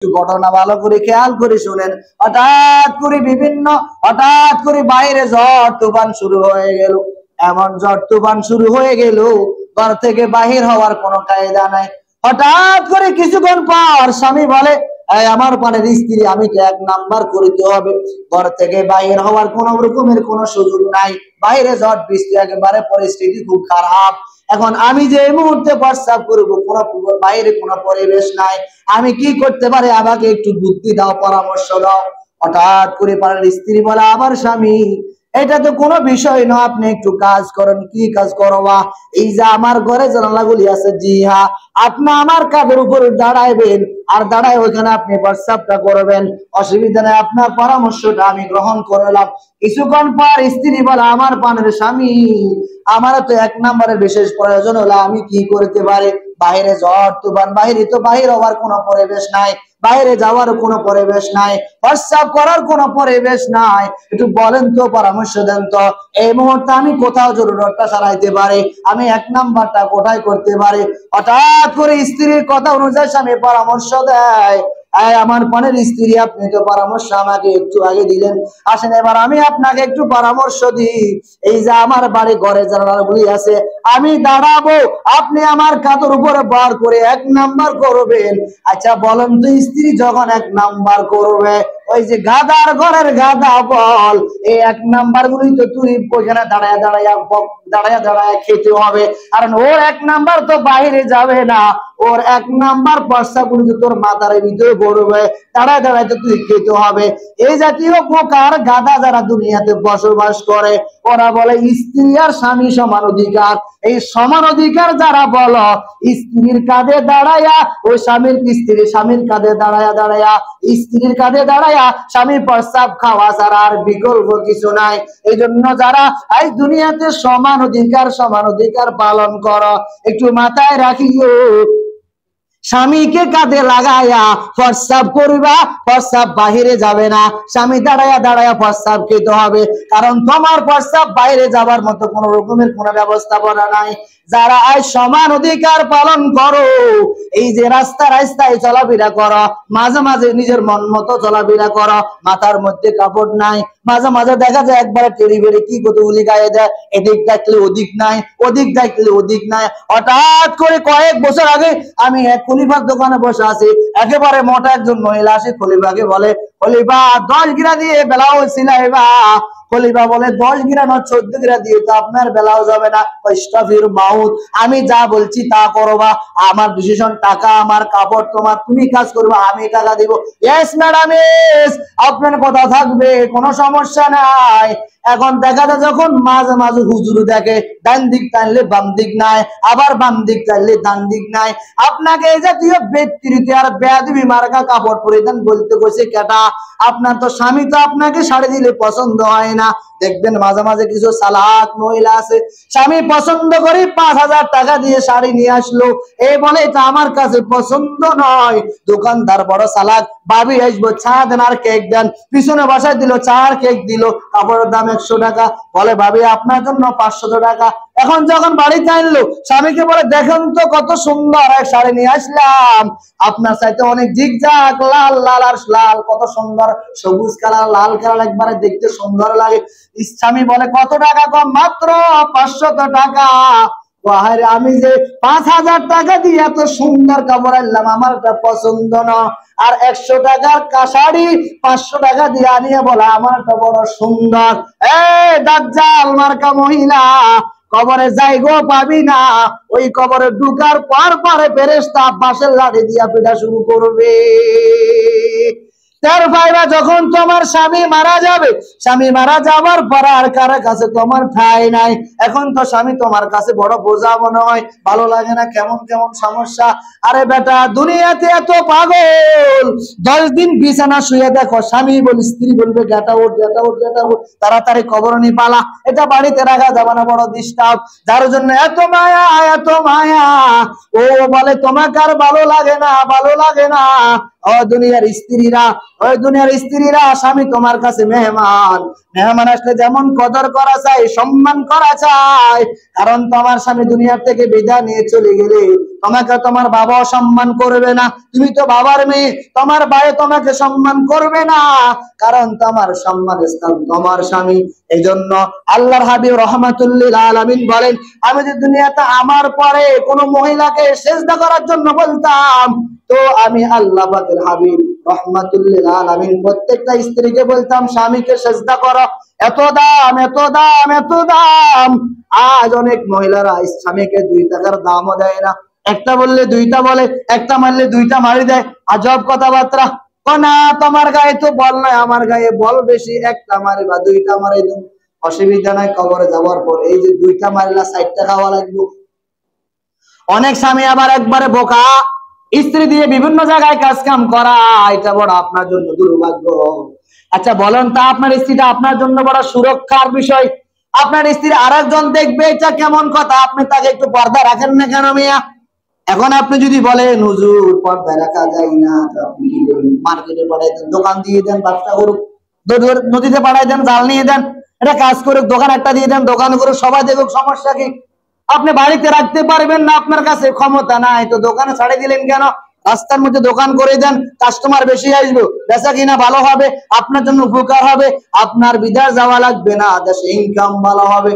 ঘটনা ভালো করে খেয়াল করে শুনেন। হঠাৎ করে বাইরে ঝড় তুফান শুরু হয়ে গেল। এমন ঝড় তুফান শুরু হয়ে গেল, ঘর থেকে বাহির হওয়ার কোনো কায়দা নাই। হঠাৎ করে কিছুক্ষণ পর স্বামী বলে, আমার পানের স্ত্রী, আমি তো 1 নাম্বার করিতে হবে, ঘর থেকে বাহির হওয়ার কোন রকমের কোনো সুযোগ নাই, বাইরে ঝড় বৃষ্টি, একেবারে পরিস্থিতি খুব খারাপ। এখন আমি যে এই মুহূর্তে প্রস্রাব করবো, কোনো বাইরে কোনো পরিবেশ নাই, আমি কি করতে পারি? আমাকে একটু বুদ্ধি দাও, পরামর্শ দাও। হঠাৎ করে পাড়ার স্ত্রী বলে, আমার স্বামী, এটা তো কোনো বিষয় না, আপনি একটু কাজ করেন। কি কাজ করবা? এই যে আমার ঘরে জানালাগুলি আছে, জি হ্যাঁ, আপনি আমার কাঁধের উপরে দাঁড়াইবেন, আর দাঁড়ায় ওইখানে আপনি প্রস্রাবটা করবেন, অসুবিধা নেই, আপনার পরামর্শটা আমি গ্রহণ করলাম। কিছুক্ষণ পর স্ত্রী বলে, আমার পানের স্বামী, আমার তো 1 নম্বরের বিশেষ প্রয়োজন হলো, আমি কি করতে পারি? বাইরে ঝড় তুফান, বাহির হওয়ার কোনো পরিবেশ নাই, বাইরে যাওয়ার কোনো পরিবেশ নাই, প্রস্রাব করার কোনো পরিবেশ নাই, একটু বলেন তো, পরামর্শ দেন তো, এই মুহূর্তে আমি কোথাও জরুরতটা সারাইতে পারি, আমি 1 নাম্বারটা কোথায় করতে পারি? হঠাৎ করে স্ত্রীর কথা অনুযায়ী স্বামী পরামর্শ দেয়, আমার পানের স্ত্রী, আপনি তো পরামর্শ আমাকে একটু আগে দিলেন, আসেন এবার আমি আপনাকে একটু পরামর্শ দিই। এই যে আমার বাড়ি ঘরে জানালাগুলি আছে, আমি দাঁড়াবো, আপনি আমার কাঁধের উপরে বার করে 1 নাম্বার করবেন। আচ্ছা বলেন তো, স্ত্রী যখন 1 নাম্বার করবে, ওই যে গাদার ঘরের গাদা বল, এই 1 নাম্বার গুলি তো তুই ওইখানে দাঁড়ায় খেতে হবে, কারণ ওর 1 নাম্বার তো বাইরে যাবে না, ওর 1 নাম্বার প্রস্তাব গুলি তো তোর মাথার ভিতরে পড়বে, দাঁড়ায় তো তুই খেতে হবে। এই জাতীয় প্রকার গাদা যারা দুনিয়াতে বসবাস করে, ওরা বলে স্ত্রী আর স্বামী সমান অধিকার। এই সমান অধিকার যারা বলো, স্ত্রীর কাঁধে দাঁড়ায়া ওই স্বামীর কাঁধে দাঁড়ায়া স্ত্রীর কাঁধে দাঁড়ায়া স্বামী প্রস্তাব খাওয়া ছাড়া আর বিকল্প কিছু নাই। এই জন্য যারা এই দুনিয়াতে সমান অধিকার পালন করো, একটু মাথায় রাখিও, স্বামীকে কাঁধে লাগায়া প্রস্রাব করবা, প্রস্রাব বাহিরে যাবে না, স্বামী দাঁড়ায়া প্রস্রাব খেতে হবে, কারণ তোমার প্রস্রাব বাইরে যাবার মতো কোন রকমের কোন ব্যবস্থাপনা নাই। যারা আজ সমান অধিকার পালন করো, এই যে রাস্তায় চলাফেরা করো, মাঝে নিজের মন মতো চলাফেরা করো, মাথার মধ্যে কাপড় নাই, মাঝে দেখা যায় একবারে টেরি বেড়ে কি কতগুলি গায়ে দেয়, এদিক দেখলে ওদিক নাই, ওদিক দেখলে ওদিক নাই। হঠাৎ করে কয়েক বছর আগে আমি এক খলিফার দোকানে বসে আছি, একেবারে মোটা একজন মহিলা আসে, খলিফাকে বলে, খলিফা 10 গিরা দিয়ে ব্লাউজ সিলাইবা। খলিফা বলে, 10 গিরা না 14 গিরা দিয়ে তো আপনার ব্লাউজ হবে না। ইস্তাগফির মাউত, আমি যা বলছি তা করবা, আমার ডিসিশন, টাকা আমার, কাপড় তোমার, তুমি কাজ করবা, আমি টাকা দিব। ইয়েস ম্যাডাম, ইয়েস, আপনার কথা থাকবে, কোনো সমস্যা নাই। এখন দেখা যায় যখন মাঝে হুজুর দেখে, ডান দিক টানলে বাম দিক নাই, আবার বাম দিক টানলে ডান দিক নাই, আপনাকে এই জাতীয় ব্যক্তিত্ব আর বেয়াদবি মার্কা কাপড় পরিধান বলতে কইছে কেটা? আপনার তো স্বামী তো আপনাকে শাড়ি দিলে পছন্দ হয় না। দেখবেন মাঝে কিছু চালাক মহিলা আছে, স্বামী পছন্দ করে 5,000 টাকা দিয়ে শাড়ি নিয়ে আসলো, এই বলে এটা আমার কাছে পছন্দ নয়। দোকানদার বড় চালাক, ভাবি আসবো, চা দেন আর কেক দেন, পিছনে বসায় দিল, চা আর কেক দিল, কাপড়ের দাম 100 টাকা, বলে ভাবি আপনার জন্য 500 টাকা। এখন যখন বাড়িতে আনলো, স্বামীকে বলে, দেখেন তো কত সুন্দর এক শাড়ি নিয়ে আসলাম, আপনার চাইতে অনেক ঝিকঝাক লাল লাল আর লাল, কত সুন্দর সবুজ কালার, লাল কালার, একবারে দেখতে সুন্দর লাগে। স্বামী বলে, কত টাকা কম? মাত্র 500 টাকা। আমি যে 5,000 টাকা দিয়ে এত সুন্দর কাপড় আনলাম, আমার এটা পছন্দ না, আর 100 টাকার শাড়ি 500 টাকা দিয়ে আনিয়ে বলে আমার এটা বড় সুন্দর। দাজ্জাল মার্কা মহিলা, কবরে যাইগো পাবি না, ওই কবরে ঢুকার পরে ফেরেশতা বাঁশের লাঠি দিয়া পিটা শুরু করবে। তার ভাইরা, যখন তোমার স্বামী মারা যাবে, স্বামী মারা যাবার পর আর কারো কাছে তোমার ঠাঁই নাই, এখন তো স্বামী তোমার কাছে বড় বোঝা মনে হয়, ভালো লাগে না, কেমন সমস্যা। আরে বেটা, দুনিয়াতে এত পাগল, 10 দিন বিছানা শুয়ে দেখো, স্বামী বলে, স্ত্রী বলবে গেটা উঠ, তাড়াতাড়ি কবর নি পালা, এটা বাড়িতে রাখা যাবে না, বড় ডিস্টার্ব। যার জন্য এত মায়া, ও বলে তোমাকে আর ভালো লাগে না। ও দুনিয়ার স্ত্রীরা, স্বামী তোমার কাছে মেহমান আসলে যেমন কদর করা চাই, সম্মান করা চাই, কারণ তোমার স্বামী দুনিয়ার থেকে বিদায় নিয়ে চলে গেলে তোমাকে তোমার বাবাও সম্মান করবে না, তুমি তো বাবার মেয়ে, তোমার ভাই তোমাকে সম্মান করবে না, কারণ তোমার সম্মান স্থান তোমার স্বামী। এই জন্য আল্লাহর হাবিব রাহমাতুল লিল আলামিন বলেন, আমি যে দুনিয়াতে আমার পরে কোন মহিলাকে সিজদা করার জন্য বলতাম, তো আমি আল্লাহ পাকের হাবিব রাহমাতুল লিল আলামিন প্রত্যেকটা স্ত্রীকে বলতাম স্বামীকে সিজদা করো। এত দাম, এত দাম, এত দাম। আজ অনেক মহিলারা স্বামীকে 2 টাকার দামও দেয় না, একটা বললে 2টা বলে, একটা মারলে 2টা মারি দেয়। আজব কথাবার্তা। না, তোমার গায়ে তো বল নাই, আমার গায়ে বল বেশি, একটা মারি বা 2টা মারি দেন, অসুবিধা নাই, কবরে যাওয়ার পর এই যে 2টা মারিলা 60 টাকা খাওয়া লাগবে। অনেক স্বামী আবার একবারে বোকা, স্ত্রী দিয়ে বিভিন্ন জায়গায় কাজ কাম করা, এটা বড় আপনার জন্য দুর্ভাগ্য। আচ্ছা বলেন তা, আপনার স্ত্রীটা আপনার জন্য বড় সুরক্ষার বিষয়, আপনার স্ত্রী আরেকজন দেখবে, এটা কেমন কথা? আপনি তাকে একটু পর্দা রাখেন না কেন মিয়া? এখন আপনি যদি বলেন হুজুর পর্দা রাখা যায় না, আপনি কি করবেন? মার্কেটে পাঠাই দেন, দোকান দিয়ে দেন, ব্যবসা করুক, নদীতে পাঠাই দেন, জাল নিয়ে দেন, এটা কাজ করুক, দোকান একটা দিয়ে দেন, দোকান করুক, সবাই দেখুক, সমস্যা কি? আপনি বাড়িতে রাখতে পারবেন না, আপনার কাছে ক্ষমতা নাই, তো দোকানে ছাড়ে দিলেন কেন? রাস্তার মধ্যে দোকান করে দেন, কাস্টমার বেশি আসবে, বেচা কিনা ভালো হবে, আপনার জন্য উপকার হবে, আপনার বিদেশ যাওয়া লাগবে না, দেশে ইনকাম ভালো হবে।